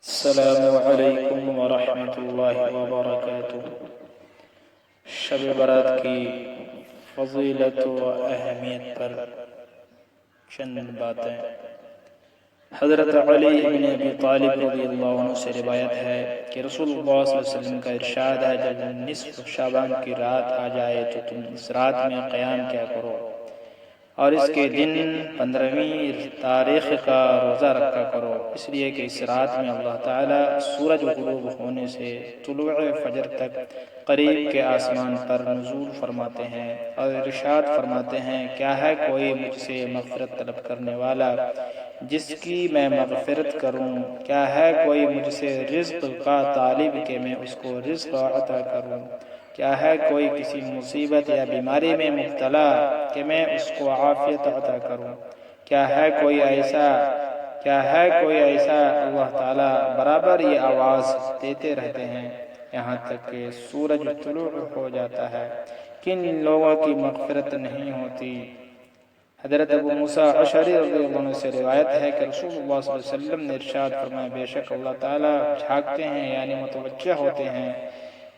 السلام علیکم ورحمۃ اللہ وبرکاتہ۔ شب برات کی فضیلت و اہمیت پر چند باتیں۔ حضرت علی بن ابی طالب رضی اللہ عنہ سے روایت ہے کہ رسول اللہ صلی اللہ علیہ وسلم کا ارشاد ہے، جب نصف شعبان کی رات آ جائے تو تم اس رات میں قیام کیا کرو اور اس کے دن 15ویں تاریخ کا روزہ رکھا کرو، اس لیے کہ اس رات میں اللہ تعالیٰ سورج غروب ہونے سے طلوع فجر تک قریب کے آسمان پر نزول فرماتے ہیں اور ارشاد فرماتے ہیں، کیا ہے کوئی مجھ سے مغفرت طلب کرنے والا جس کی میں مغفرت کروں؟ کیا ہے کوئی مجھ سے رزق کا طالب کہ میں اس کو رزق عطا کروں؟ کیا ہے کوئی کسی مصیبت یا بیماری میں مبتلا کہ میں اس کو عافیت عطا کروں؟ کیا ہے کوئی ایسا اللہ تعالیٰ برابر یہ آواز دیتے رہتے ہیں یہاں تک کہ سورج طلوع ہو جاتا ہے، کن لوگوں کی مغفرت نہیں ہوتی؟ حضرت ابو موسیٰ اشعری رضی اللہ عنہ سے روایت ہے کہ رسول اللہ صلی اللہ علیہ وسلم نے ارشاد فرمایا، بے شک اللہ تعالیٰ جھانکتے ہیں یعنی متوجہ ہوتے ہیں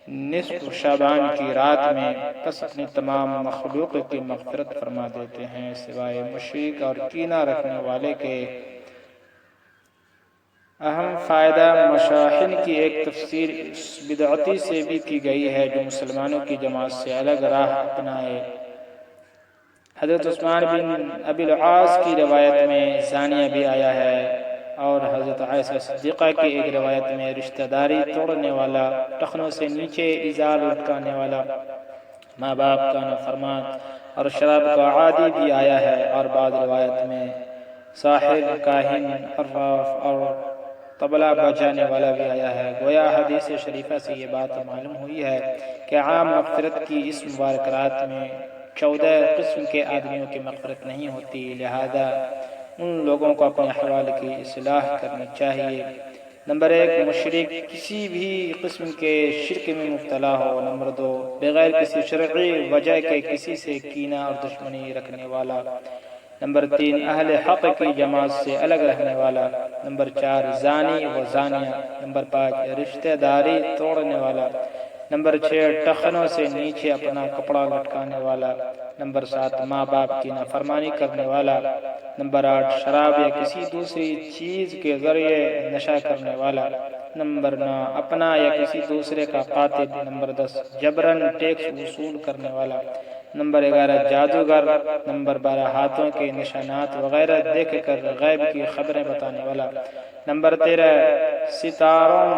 نصف شعبان کی رات میں، پس اپنی تمام مخلوق کی مغفرت فرما دیتے ہیں سوائے مشرک اور کینہ رکھنے والے کے۔ اہم فائدہ، مشاحن کی ایک تفسیر اس بدعتی سے بھی کی گئی ہے جو مسلمانوں کی جماعت سے الگ راہ اپنائے۔ حضرت عثمان بن ابی العاص کی روایت میں زانیہ بھی آیا ہے، اور حضرت عائشہ صدیقہ کی ایک روایت میں رشتہ داری توڑنے والا، ٹخنوں سے نیچے ازار لٹکانے والا، ماں باپ کا نافرمان اور شراب کا عادی بھی آیا ہے، اور بعض روایت میں ساحر، کاہن، عراف اور طبلہ بجانے والا بھی آیا ہے۔ گویا حدیث شریفہ سے یہ بات معلوم ہوئی ہے کہ عام مغفرت کی اس مبارک رات میں 14 قسم کے آدمیوں کی مغفرت نہیں ہوتی، لہذا ان لوگوں کو اپنے احوال کی اصلاح کرنی چاہیے۔ نمبر 1، مشرک، کسی بھی قسم کے شرک میں مبتلا ہو۔ نمبر 2، بغیر کسی شرعی وجہ کے کسی سے کینہ اور دشمنی رکھنے والا۔ نمبر 3، اہل حق کی جماعت سے الگ رہنے والا۔ نمبر 4، زانی و زانیہ۔ نمبر 5، رشتہ داری توڑنے والا۔ نمبر 6، ٹخنوں سے نیچے اپنا کپڑا لٹکانے والا۔ نمبر 7، ماں باپ کی نافرمانی کرنے والا۔ نمبر 8، شراب یا کسی دوسری چیز کے ذریعے نشہ کرنے والا۔ نمبر 9، اپنا یا کسی دوسرے کا قاتل۔ نمبر 10، جبراً ٹیکس وصول کرنے والا۔ نمبر 11، جادوگر۔ نمبر 12، ہاتھوں کے نشانات وغیرہ دیکھ کر غیب کی خبریں بتانے والا۔ نمبر 13، ستاروں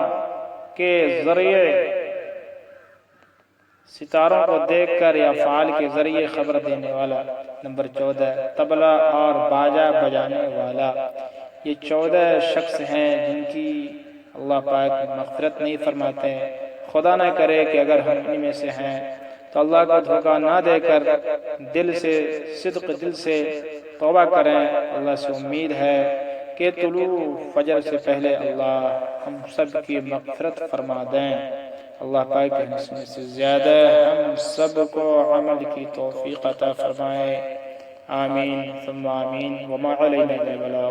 کو دیکھ کر یا فعال کے ذریعے خبر دینے والا۔ نمبر 14، طبلہ اور باجا بجانے والا۔ یہ 14 شخص ہیں جن کی اللہ پاک مغفرت نہیں فرماتے۔ خدا نہ کرے کہ اگر ہم ان میں سے ہیں تو اللہ کو دھوکہ نہ دے کر صدق دل سے توبہ کریں۔ اللہ سے امید ہے کہ طلوع فجر سے پہلے اللہ ہم سب کی مغفرت فرما دیں۔ اللہ پاک کے حسن سے زیادہ ہم سب کو عمل کی توفیق عطا فرمائے، آمین ثم آمین، وما علینا الا البلاغ۔